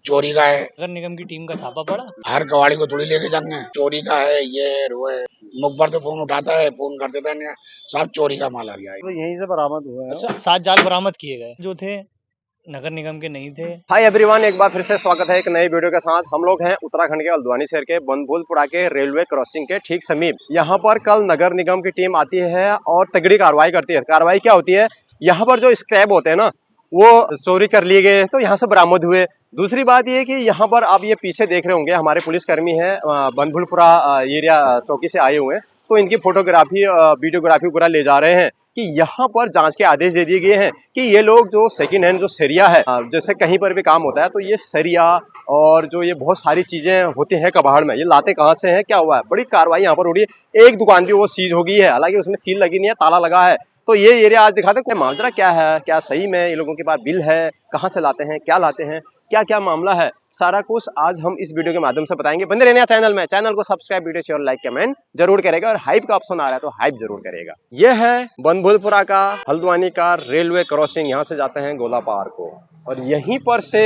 चोरी का है। नगर निगम की टीम का छापा पड़ा। हर कबाड़ी को थोड़ी लेके जाएंगे, चोरी का है, ये है वो है। मुखबर तो फोन उठाता है, फोन कर देता है, सब चोरी का माल आ गया है। तो यहीं से बरामद हुआ है। अच्छा, 7 जाल बरामद किए गए जो थे नगर निगम के नहीं थे। हाय एवरीवन, एक बार फिर से स्वागत है एक नई वीडियो के साथ। हम लोग हैं उत्तराखंड के हल्द्वानी शहर के बनभूलपुरा के रेलवे क्रॉसिंग के ठीक समीप। यहाँ पर कल नगर निगम की टीम आती है और तगड़ी कार्रवाई करती है। कार्रवाई क्या होती है, यहाँ पर जो स्क्रैप होते हैं ना, वो चोरी कर लिए गए तो यहाँ से बरामद हुए। दूसरी बात ये कि यहाँ पर आप ये पीछे देख रहे होंगे, हमारे पुलिसकर्मी हैं बनभूलपुरा एरिया चौकी से आए हुए हैं, तो इनकी फोटोग्राफी वीडियोग्राफी पूरा ले जा रहे हैं कि यहाँ पर जांच के आदेश दे दिए गए हैं कि ये लोग जो सेकंड हैंड जो सरिया है, जैसे कहीं पर भी काम होता है तो ये सरिया और जो ये बहुत सारी चीजें होती हैं कबाड़ में, ये लाते कहाँ से हैं, क्या हुआ है। बड़ी कार्रवाई यहाँ पर हो रही है। एक दुकान भी वो सीज हो गई है, हालांकि उसमें सील लगी नहीं है, ताला लगा है। तो ये एरिया आज दिखाते हैं माजरा क्या है, क्या सही में ये लोगों के पास बिल है, कहाँ से लाते हैं, क्या लाते हैं, क्या क्या मामला है, सारा कुछ आज हम इस वीडियो के माध्यम से बताएंगे। बंदे रहने चैनल में, चैनल को subscribe, video share, like, comment जरूर करेगा और हाइप का ऑप्शन आ रहा है तो हाइप जरूर करेगा। यह है बनभूलपुरा का हल्द्वानी का रेलवे क्रॉसिंग। यहाँ से जाते हैं गोला पार को और यहीं पर से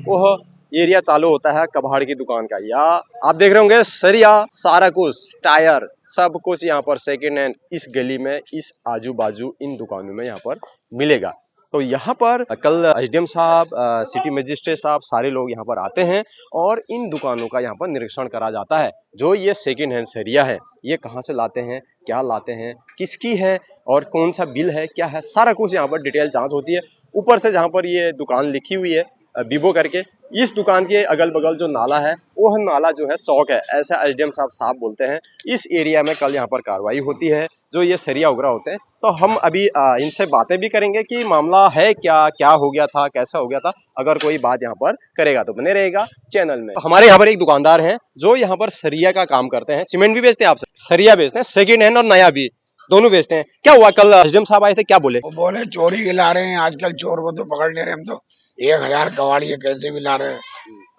वह एरिया चालू होता है कबाड़ की दुकान का। या आप देख रहे होंगे सरिया, सारा कुछ, टायर, सब कुछ यहाँ पर सेकेंड हैंड इस गली में, इस आजू बाजू इन दुकानों में यहाँ पर मिलेगा। तो यहाँ पर कल एसडीएम साहब, सिटी मजिस्ट्रेट साहब, सारे लोग यहाँ पर आते हैं और इन दुकानों का यहाँ पर निरीक्षण करा जाता है। जो ये सेकेंड हैंड सरिया है, ये कहाँ से लाते हैं, क्या लाते हैं, किसकी है और कौन सा बिल है, क्या है, सारा कुछ यहाँ पर डिटेल जांच होती है। ऊपर से जहाँ पर ये दुकान लिखी हुई है बीबो करके, इस दुकान के अगल बगल जो नाला है वह नाला जो है चौक है, ऐसा एसडीएम साहब बोलते हैं। इस एरिया में कल यहाँ पर कार्रवाई होती है जो ये सरिया उगरा होते हैं। तो हम अभी इनसे बातें भी करेंगे कि मामला है क्या, क्या हो गया था, कैसा हो गया था। अगर कोई बात यहाँ पर करेगा तो बने रहेगा चैनल में। हमारे यहाँ पर एक दुकानदार हैं जो यहाँ पर सरिया का काम करते हैं। सीमेंट भी बेचते हैं, आप सरिया बेचते हैं, सेकेंड हैंड और नया भी दोनों बेचते हैं। क्या हुआ, कल एसडीएम साहब आए थे, क्या बोले? वो बोले चोरी के ला रहे हैं, आजकल चोर को तो पकड़ ले रहे हैं, हम तो 1000 कबाड़ी है कैसे भी ला रहे हैं।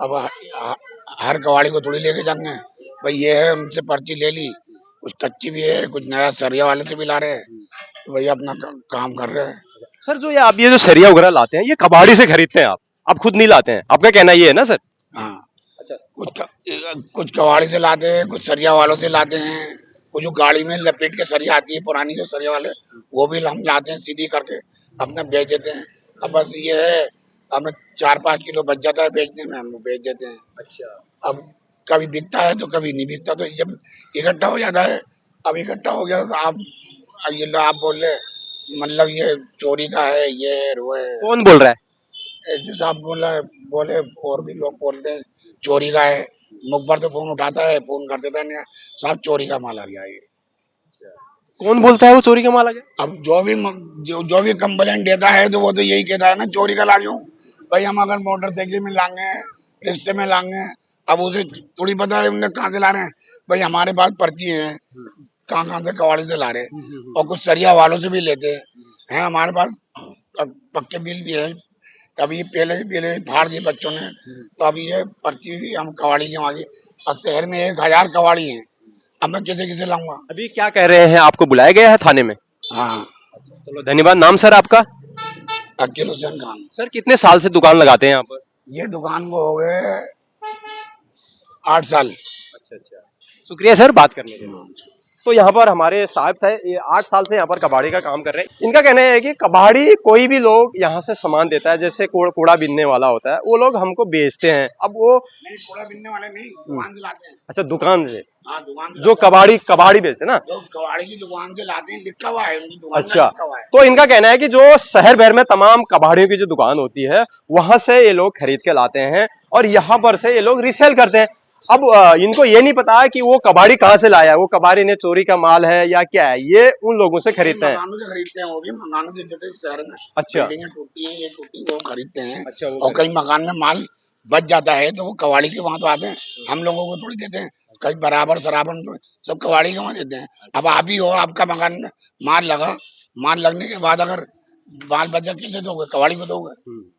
अब हर कबाड़ी को थोड़ी लेके जाएंगे, भाई ये है, उनसे पर्ची ले ली, कुछ कच्ची भी है, कुछ नया सरिया वाले से भी ला रहे हैं, तो भैया अपना काम कर रहे हैं। सर जो ये आप ये जो सरिया वगैरह लाते हैं, ये कबाड़ी से खरीदते हैं आप खुद नहीं लाते हैं, आपका कहना ये है ना सर? हाँ, अच्छा, कुछ कबाड़ी से लाते हैं, कुछ सरिया वालों से लाते हैं, कुछ जो गाड़ी में लपेट के सरिया आती है पुरानी जो सरिया वाले, वो भी हम लाते हैं सीधी करके, अपना बेच देते हैं। अब बस ये है, हमें 4-5 किलो बच जाता है बेचने में, हम बेच देते हैं। अच्छा। अब कभी बिकता है तो कभी नहीं बिकता, तो जब इकट्ठा हो जाता है, अब इकट्ठा हो गया तो आप बोल रहे मतलब ये चोरी का है, ये है, वो है। कौन बोल रहा है? जैसे आप बोले और भी लोग बोलते हैं चोरी का है। मुखबर तो फोन उठाता है, फोन कर देता है, सब चोरी का माल आ गया है। कौन बोलता है वो चोरी का माल आ गया? अब जो भी कंप्लेंट देता है तो वो तो यही कहता है ना, चोरी का ला क्यों भाई। हम अगर मोटरसाइकिल में लाएंगे, रिक्शे में लाएंगे, अब उसे थोड़ी पता है उन्हें कहाँ से ला रहे हैं। भाई हमारे पास पर्ची है, कहाँ से कबाड़ी से ला रहे हैं, और कुछ सरिया वालों से भी लेते हैं। हमारे पास पक्के बिल भी है, कभी पहले फाड़ दिए बच्चों ने, तो अभी ये पर्ची भी हम कबाड़ी की मांगी। और शहर में 1000 कबाड़ी है, अब मैं किसे लाऊंगा। अभी क्या कह रहे हैं, आपको बुलाया गया है थाने में? हाँ, चलो धन्यवाद। नाम सर आपका? अकील हुसैन खान। सर कितने साल से दुकान लगाते हैं यहाँ पर? ये दुकान को हो गए 8 साल। अच्छा, शुक्रिया सर बात करने के लिए। तो यहाँ पर हमारे साहब थे, ये 8 साल से यहाँ पर कबाड़ी का काम कर रहे हैं। इनका कहना है कि कबाड़ी कोई भी लोग यहाँ से सामान देता है, जैसे कूड़ा बीनने वाला होता है, वो लोग हमको बेचते हैं। अब वो नहीं, कूड़ा बीनने वाले नहीं, दुकान से लाते हैं। अच्छा, दुकान से? हाँ, दुकान से जो कबाड़ी बेचते हैं ना, जो कबाड़ी की दुकान से लाते हैं, लिखा हुआ है उनकी दुकान का, अच्छा। लिखा हुआ है। तो इनका कहना है कि जो शहर भर में तमाम कबाड़ियों की जो दुकान होती है, वहां से ये लोग खरीद के लाते हैं और यहाँ पर से ये लोग रीसेल करते हैं। अब इनको ये नहीं पता है कि वो कबाड़ी कहाँ से लाया है, वो कबाड़ी ने चोरी का माल है या क्या है, ये उन लोगों से खरीदते हैं। मकानों से खरीदते हैं, वो भी मकानों से देते हैं शहर में। अच्छा, बिल्डिंगें टूटती हैं, ये टूटी, वो खरीदते हैं। अच्छा, और कई मकान में माल बच जाता है तो वो कबाड़ी के वहां तो आते हैं, हम लोगों को थोड़ी देते हैं। कई बराबर सब कबाड़ी के वहां देते हैं। अब आप ही हो, आपका मकान में माल लगने के बाद अगर माल बचा, किसे दोगे? कबाड़ी को दोगे।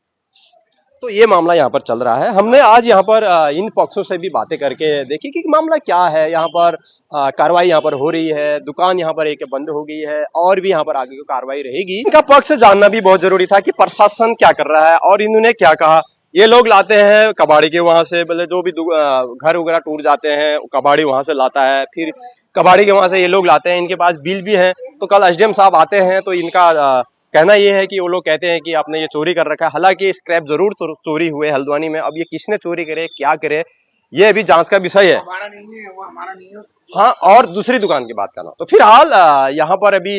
तो ये मामला यहाँ पर चल रहा है। हमने आज यहाँ पर इन पक्षों से भी बातें करके देखी कि मामला क्या है। यहाँ पर कार्रवाई यहाँ पर हो रही है, दुकान यहाँ पर एक बंद हो गई है और भी यहाँ पर आगे की कार्रवाई रहेगी। इनका पक्ष जानना भी बहुत जरूरी था कि प्रशासन क्या कर रहा है और इन्होंने क्या कहा। ये लोग लाते हैं कबाड़ी के वहां से, मतलब जो भी घर वगैरह टूट जाते हैं कबाड़ी वहां से लाता है, फिर कबाड़ी के वहां से ये लोग लाते हैं। इनके पास बिल भी है। तो कल एसडीएम साहब आते हैं तो इनका कहना ये है कि वो लोग कहते हैं कि आपने ये चोरी कर रखा है। हालांकि स्क्रैप जरूर चोरी हुए हल्द्वानी में। अब ये किसने चोरी करे, क्या करे, ये अभी जांच का विषय है। हमारा नहीं है, वो हमारा नहीं है। हाँ, और दूसरी दुकान की बात करना तो फिलहाल यहाँ पर अभी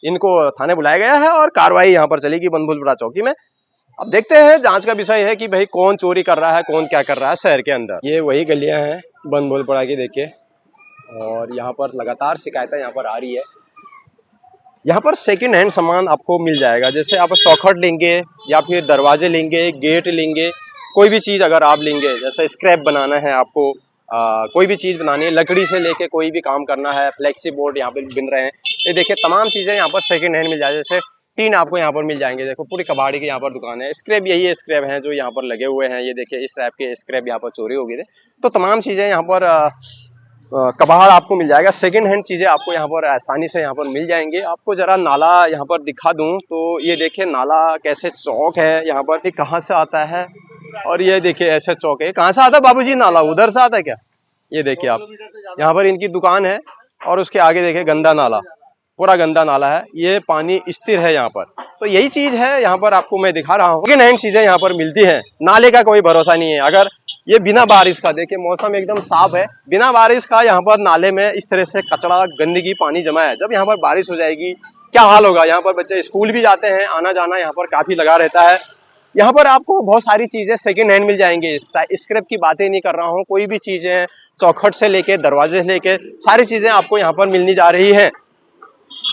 इनको थाने बुलाया गया है और कार्रवाई यहाँ पर चलेगी बनभूलपुरा चौकी में। अब देखते हैं, जांच का विषय है कि भाई कौन चोरी कर रहा है, कौन क्या कर रहा है शहर के अंदर। ये वही गलियां हैं बनभूलपुरा की, देखिए, और यहाँ पर लगातार शिकायतें यहाँ पर आ रही है। यहाँ पर सेकंड हैंड सामान आपको मिल जाएगा, जैसे आप चौखट लेंगे या फिर दरवाजे लेंगे, गेट लेंगे, कोई भी चीज अगर आप लेंगे, जैसे स्क्रैप बनाना है आपको, कोई भी चीज बनानी है, लकड़ी से लेके कोई भी काम करना है, फ्लेक्सी बोर्ड यहाँ पे बिन रहे हैं, ये देखिए तमाम चीजें यहाँ पर सेकंड हैंड मिल जाए। जैसे टीन आपको यहाँ पर मिल जाएंगे, देखो पूरी कबाड़ी की यहाँ पर दुकान है। स्क्रैप यही स्क्रैप हैं जो यहाँ पर लगे हुए हैं, ये देखिए इस टाइप के स्क्रैप यहाँ पर चोरी हो गए थे। तो तमाम चीजें यहाँ पर कबाड़ आपको मिल जाएगा, सेकंड हैंड चीजें आपको यहाँ पर आसानी से यहाँ पर मिल जाएंगे। आपको जरा नाला यहाँ पर दिखा दूं तो ये देखिए नाला कैसे चौक है यहाँ पर, कहाँ से आता है, और ये देखिए ऐसे चौक है। कहाँ से आता है बाबूजी नाला, उधर से आता है क्या? ये देखिए आप, यहाँ पर इनकी दुकान है और उसके आगे देखिए गंदा नाला, पूरा गंदा नाला है। ये पानी स्थिर है यहाँ पर। तो यही चीज है यहाँ पर आपको मैं दिखा रहा हूँ कि नई चीजें यहाँ पर मिलती हैं। नाले का कोई भरोसा नहीं है। अगर ये बिना बारिश का, देखिए मौसम एकदम साफ है, बिना बारिश का यहाँ पर नाले में इस तरह से कचरा गंदगी पानी जमा है। जब यहाँ पर बारिश हो जाएगी क्या हाल होगा। यहाँ पर बच्चे स्कूल भी जाते हैं, आना जाना यहाँ पर काफी लगा रहता है। यहाँ पर आपको बहुत सारी चीजें सेकंड हैंड मिल जाएंगे। स्क्रैप की बातें नहीं कर रहा हूँ, कोई भी चीजें चौखट से लेके दरवाजे से लेके सारी चीजें आपको यहाँ पर मिलनी जा रही है।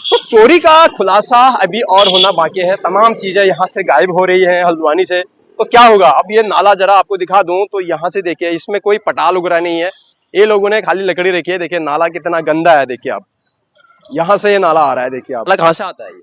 तो चोरी का खुलासा अभी और होना बाकी है। तमाम चीजें यहाँ से गायब हो रही है हल्द्वानी से। तो क्या होगा। अब ये नाला जरा आपको दिखा दूं तो यहाँ से देखिए, इसमें कोई पटाल वगैरह नहीं है, ये लोगों ने खाली लकड़ी रखी है। देखिए नाला कितना गंदा है, देखिए आप, यहाँ से ये नाला आ रहा है, देखिए आप। नाला कहाँ से आता है ये?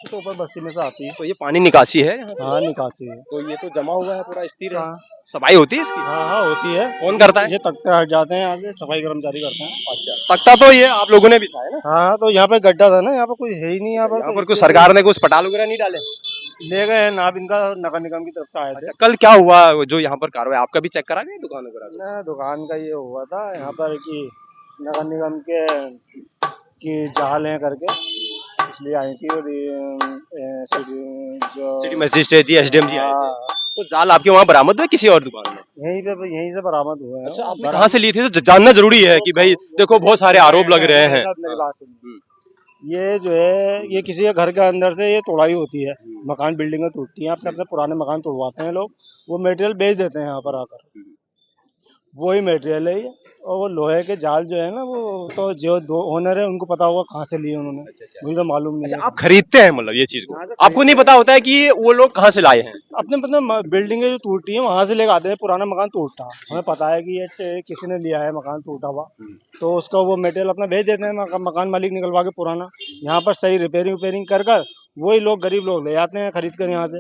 तो ऊपर बस्ती में से आती है। तो ये पानी निकासी है यहाँ से? हाँ, निकासी है। तो ये तो जमा हुआ है, पूरा स्थिर है। हाँ। सफाई होती है इसकी? हाँ हाँ, होती है। कौन करता है? ये तख्ते हट जाते हैं यहाँ से, सफाई कर्मचारी करते हैं। अच्छा, तख्ता तो ये आप लोगों ने बिछाया ना? हाँ, तो यहाँ पे गड्ढा था ना, यहाँ पे कोई है ही नहीं। यहाँ पर कुछ सरकार ने कुछ पटाल वगैरह नहीं डाले? ले गए हैं नाप, इनका नगर निगम की तरफ से आए थे। अच्छा, कल क्या हुआ जो यहाँ पर कार्रवाई, आपका भी चेक करा गया दुकान वगैरह? ना, दुकान का ये हुआ था यहाँ पर कि नगर निगम के की जाल है करके, इसलिए आई थी। और सिटी मजिस्ट्रेट जी, एसडीएम जी आए थे। हाँ, तो जाल आपके वहाँ बरामद हुए किसी और दुकान में? यहीं से बरामद हुए हैं। अच्छा, आपने कहाँ से ली थी? तो जानना जरूरी है कि भाई देखो बहुत सारे आरोप लग रहे हैं। मेरी बात सुनिए, ये जो है ये किसी के घर के अंदर से ये तोड़ाई होती है, मकान बिल्डिंगें टूटती हैं, अपने अपने पुराने मकान तोड़वाते हैं लोग, वो मटेरियल बेच देते हैं यहाँ पर आकर। वही मटेरियल है ये। और वो लोहे के जाल जो है ना, वो तो जो दो ओनर है उनको पता होगा कहाँ से लिए उन्होंने। मुझे तो मालूम नहीं है। आप खरीदते हैं मतलब ये चीज को, हाँ, तो आपको नहीं पता होता है कि वो लोग कहाँ से लाए हैं? अपने मतलब बिल्डिंगें जो टूटती हैं वहां से लेकर आते हैं। पुराना मकान टूटता, हमें पता है कि ये किसी ने लिया है मकान टूटा हुआ, तो उसका वो मटेरियल अपना भेज देते हैं मकान मालिक निकलवा के पुराना। यहाँ पर सही रिपेयरिंग कर वही लोग, गरीब लोग ले जाते हैं खरीद कर यहाँ से।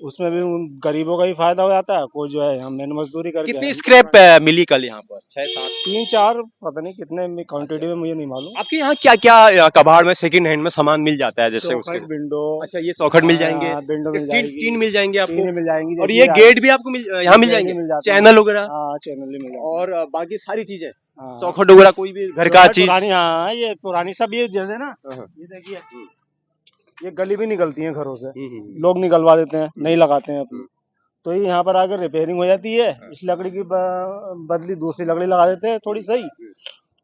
उसमें भी उन गरीबों का ही फायदा हो जाता है। कोई जो है यहाँ मेहनत मजदूरी करके। कितनी स्क्रैप मिली कल यहाँ पर? 6-7? 3-4, पता नहीं कितने क्वांटिटी में मुझे नहीं मालूम। आपके यहाँ क्या क्या कबाड़ में सेकंड हैंड में सामान मिल जाता है? जैसे उसके विंडो, अच्छा, ये चौखट मिल जाएंगे, विंडो मिल जाएगी, टीन मिल जाएंगे आपको, मिल जाएंगी, और ये गेट भी आपको यहाँ मिल जाएंगे, चैनल वगैरह, चैनल मिल जाएगा, और बाकी सारी चीजें, चौखट वगैरह, कोई भी घर का चीज पुरानी। हाँ, ये पुरानी सब ये जैसे ना, ये देखिए ये गली भी निकलती है घरों से, लोग निकलवा देते हैं, नहीं लगाते हैं अपनी। तो ये यहाँ पर आकर रिपेयरिंग हो जाती है, इस लकड़ी की बदली दूसरी लकड़ी लगा देते हैं थोड़ी सही,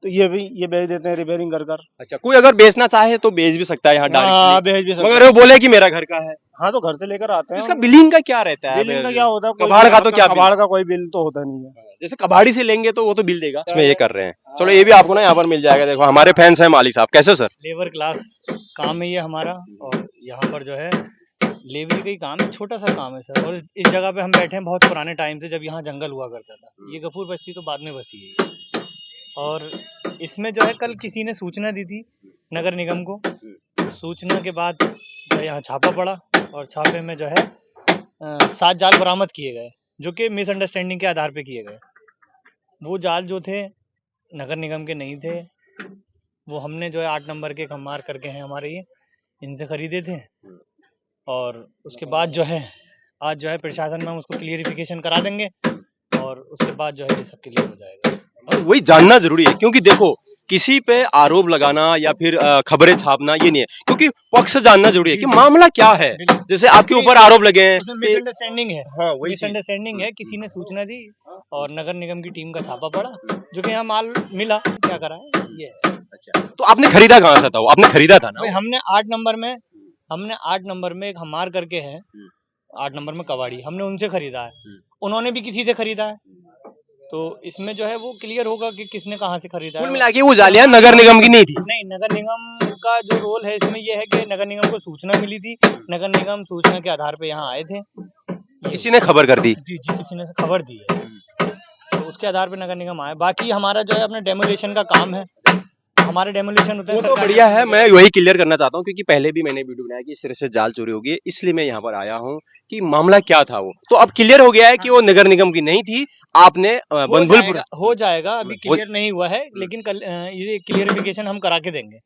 तो ये बेच देते हैं रिपेयरिंग कर कर। अच्छा, कोई अगर बेचना चाहे तो बेच भी सकता है यहाँ डायरेक्ट, बेच भी सकता है, मगर वो बोले कि मेरा घर का है। हाँ, तो घर से लेकर आते हैं। इसका बिलिंग का क्या रहता है? बिलिंग का क्या होता है? कबाड़ का तो क्या, कबाड़ का कोई बिल तो होता नहीं है। जैसे कबाड़ी से लेंगे तो वो तो बिल देगा, इसमें ये कर रहे हैं। चलो, ये भी आपको ना यहाँ पर मिल जाएगा। देखो हमारे फैंस हैं मालिक साहब, कैसे हो सर? लेबर क्लास काम है ये हमारा, और यहाँ पर जो है लेबर का ही काम है, छोटा सा काम है सर। और इस जगह पे हम बैठे हैं बहुत पुराने टाइम से, जब यहाँ जंगल हुआ करता था। ये गफूर बस्ती तो बाद में बसी है। और इसमें जो है कल किसी ने सूचना दी थी नगर निगम को। सूचना के बाद जो यहाँ छापा पड़ा, और छापे में जो है 7 जाल बरामद किए गए, जो कि मिसअंडरस्टैंडिंग के आधार पे किए गए। वो जाल जो थे नगर निगम के नहीं थे, वो हमने जो है 8 नंबर के खम्मार करके हैं हमारे, ये इनसे खरीदे थे। और उसके बाद जो है आज जो है प्रशासन में हम उसको क्लियरिफिकेशन करा देंगे और उसके बाद जो है ये सब क्लियर हो जाएगा। और वही जानना जरूरी है, क्योंकि देखो किसी पे आरोप लगाना या फिर खबरें छापना ये नहीं है, क्योंकि पक्ष जानना जरूरी है कि मामला क्या है। जैसे आपके ऊपर आरोप लगे हैं, मिसअंडरस्टैंडिंग है, हाँ वही चीज। मिसअंडरस्टैंडिंग है, किसी ने सूचना दी और नगर निगम की टीम का छापा पड़ा, जो कि यहाँ माल मिला, क्या करा है ये है। अच्छा, तो आपने खरीदा कहाँ से था? वो आपने खरीदा था ना? भाई हमने 8 नंबर में एक हमार करके है, 8 नंबर में कबाड़ी, हमने उनसे खरीदा है, उन्होंने भी किसी से खरीदा है, तो इसमें जो है वो क्लियर होगा कि किसने कहाँ से खरीदा कुल है। मिला के वो जालियां नगर निगम की नहीं थी। नहीं, नगर निगम का जो रोल है इसमें ये है कि नगर निगम को सूचना मिली थी, नगर निगम सूचना के आधार पे यहाँ आए थे, किसी ने खबर कर दी। जी किसी ने खबर दी है, तो उसके आधार पे नगर निगम आए। बाकी हमारा जो है अपने डेमोलेशन का काम है, हमारे डेमोलेशन होते हैं। वो तो बढ़िया है, मैं वही क्लियर करना चाहता हूँ, क्योंकि पहले भी मैंने वीडियो बनाया कि इस तरह से जाल चोरी होगी, इसलिए मैं यहाँ पर आया हूँ कि मामला क्या था वो। तो अब क्लियर हो गया है कि वो नगर निगम की नहीं थी, आपने बनभुलपुरा हो जाएगा, अभी क्लियर नहीं हुआ है, लेकिन कल ये क्लियरिफिकेशन हम करा के देंगे।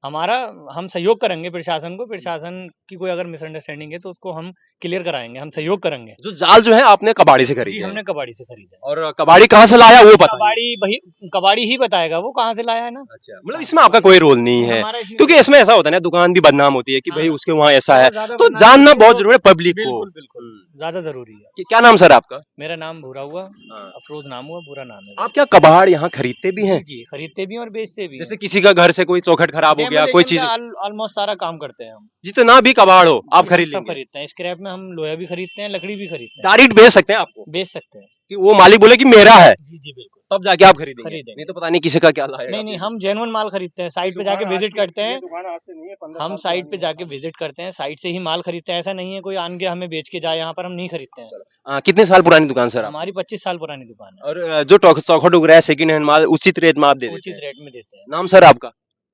हमारा हम सहयोग करेंगे प्रशासन को, प्रशासन की कोई अगर मिसअंडरस्टैंडिंग है तो उसको हम क्लियर कराएंगे, हम सहयोग करेंगे। जो जाल जो है आपने कबाड़ी से जी खरीदी है? हमने कबाड़ी से खरीदा है। और कबाड़ी कहाँ से लाया वो पता नहीं। कबाड़ी ही बताएगा वो कहाँ से लाया है ना। अच्छा, मतलब इसमें आपका कोई रोल नहीं है, हमारा इसमें क्योंकि इसमें ऐसा होता है ना, दुकान भी बदनाम होती है कि भाई हाँ। उसके वहाँ ऐसा है, ज्यादा तो बदनाम जानना होती है बहुत तो- जरूरी है पब्लिक को। बिल्कुल बिल्कुल ज्यादा जरूरी है। क्या नाम सर आपका? मेरा नाम भूरा हुआ, अफरोज नाम हुआ, बुरा नाम है। आप क्या कबाड़ यहाँ खरीदते भी हैं? जी खरीदते भी हैं और बेचते भी हैं। जैसे किसी का घर से कोई चौखट खराब हो गया, कोई चीज, ऑलमोस्ट सारा काम करते हैं हम। जितना भी कबाड़ हो आप खरीद सब लेंगे? खरीदते हैं, स्क्रैप में हम लोहा भी खरीदते हैं, लकड़ी भी खरीदते हैं, डायरेक्ट बेच सकते हैं आपको, बेच सकते हैं। कि वो मालिक बोले कि मेरा है, जी बिल्कुल, तब जाके आप खरीदेंगे। खरीदेंगे। नहीं तो पता नहीं किसी का क्या लाएगा। नहीं हम जेन्युइन माल खरीदते हैं, साइट पे जाके विजिट करते हैं, दुकान आज से नहीं है, 15 हम साल साइट पे पुरानी जाके विजिट करते हैं, साइट से ही माल खरीदते हैं। ऐसा नहीं है कोई आन के हमें बेच के जाए, यहाँ पर हम नहीं खरीदते हैं। कितने साल पुरानी दुकान सर आप? हमारी 25 साल पुरानी दुकान है, और जो चौखट उग रहा है सेकंड हैंड माल उचित रेट में आप दे देते उचित हैं? रेट में देते हैं। नाम सर आपका?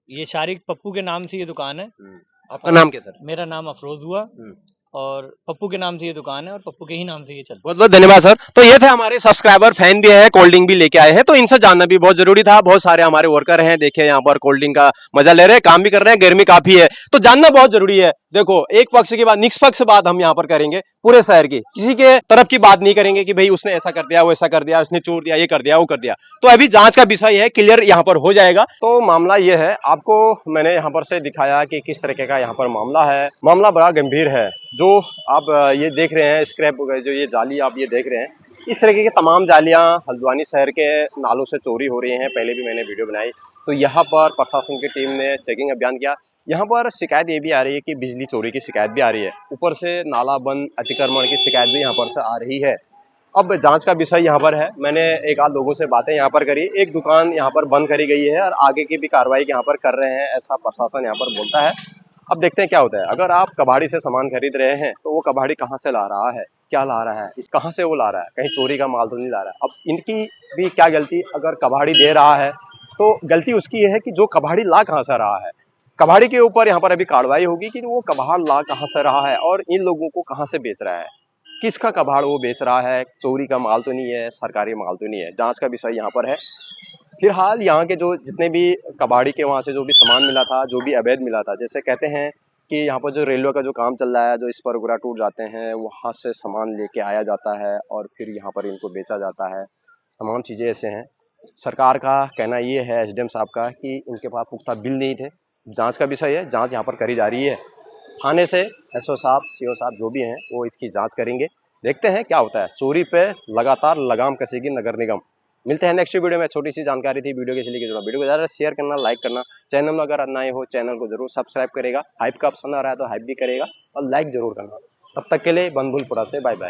ये शारिक पप्पू के नाम से ये दुकान है। आपका नाम क्या सर? मेरा नाम अफरोज हुआ और पप्पू के नाम से ये दुकान है और पप्पू के ही नाम से ये चलता है। बहुत बहुत धन्यवाद सर। तो ये थे हमारे सब्सक्राइबर, फैन भी है, कोल्ड ड्रिंक भी लेके आए हैं, तो इनसे जानना भी बहुत जरूरी था। बहुत सारे हमारे वर्कर हैं, देखिए यहाँ पर कोल्ड ड्रिंक का मजा ले रहे हैं, काम भी कर रहे हैं, गर्मी काफी है, तो जानना बहुत जरूरी है। देखो एक पक्ष के बाद निष्पक्ष बात हम यहाँ पर करेंगे पूरे शहर की, किसी के तरफ की बात नहीं करेंगे कि भाई उसने ऐसा कर दिया, वो ऐसा कर दिया, उसने चोर दिया, ये कर दिया, वो कर दिया। तो अभी जांच का विषय है, क्लियर यहाँ पर हो जाएगा। तो मामला ये है, आपको मैंने यहाँ पर से दिखाया कि किस तरीके का यहाँ पर मामला है। मामला बड़ा गंभीर है। जो आप ये देख रहे हैं स्क्रैप, जो ये जाली आप ये देख रहे हैं, इस तरीके की तमाम जालियां हल्द्वानी शहर के नालों से चोरी हो रही हैं। पहले भी मैंने वीडियो बनाई, तो यहाँ पर प्रशासन की टीम ने चेकिंग अभियान किया। यहाँ पर शिकायत ये भी आ रही है कि बिजली चोरी की शिकायत भी आ रही है, ऊपर से नाला बंद अतिक्रमण की शिकायत भी यहाँ पर से आ रही है। अब जांच का विषय यहाँ पर है। मैंने एक आध लोगों से बातें यहाँ पर करी, एक दुकान यहाँ पर बंद करी गई है और आगे की भी कार्रवाई यहाँ पर कर रहे हैं, ऐसा प्रशासन यहाँ पर बोलता है। अब देखते हैं क्या होता है। अगर आप कबाड़ी से सामान खरीद रहे हैं तो वो कबाड़ी कहाँ से ला रहा है, क्या ला रहा है, इस कहाँ से वो ला रहा है, कहीं चोरी का माल तो नहीं ला रहा है। अब इनकी भी क्या गलती, अगर कबाड़ी दे रहा है तो गलती उसकी है कि जो कबाड़ी ला कहाँ से रहा है। कबाड़ी के ऊपर यहाँ पर अभी कार्रवाई होगी कि वो कबाड़ ला कहाँ से रहा है और इन लोगों को कहाँ से बेच रहा है, किसका कबाड़ वो बेच रहा है, चोरी का माल तो नहीं है, सरकारी माल तो नहीं है। जांच का विषय यहाँ पर है। फिलहाल यहाँ के जो जितने भी कबाड़ी के वहाँ से जो भी सामान मिला था, जो भी अवैध मिला था, जैसे कहते हैं कि यहाँ पर जो रेलवे का जो काम चल रहा है, जो इस पर वगैरह टूट जाते हैं, वहाँ से सामान लेके आया जाता है और फिर यहाँ पर इनको बेचा जाता है। तमाम चीज़ें ऐसे हैं। सरकार का कहना ये है, एसडीएम साहब का, कि इनके पास पुख्ता बिल नहीं थे। जांच का विषय है, जांच यहाँ पर करी जा रही है। थाने से एसओ साहब, सीओ साहब जो भी हैं वो इसकी जांच करेंगे। देखते हैं क्या होता है। चोरी पे लगातार लगाम कसेगी नगर निगम। मिलते हैं नेक्स्ट वीडियो में। छोटी सी जानकारी थी वीडियो के, इसलिए जरूर वीडियो को ज़्यादा शेयर करना, लाइक करना, चैनल में अगर नए हो चैनल को जरूर सब्सक्राइब करेगा, हाइप का पसंद आ रहा है तो हाइप भी करेगा और लाइक जरूर करना। तब तक के लिए बनभुलपुरा से बाय बाय।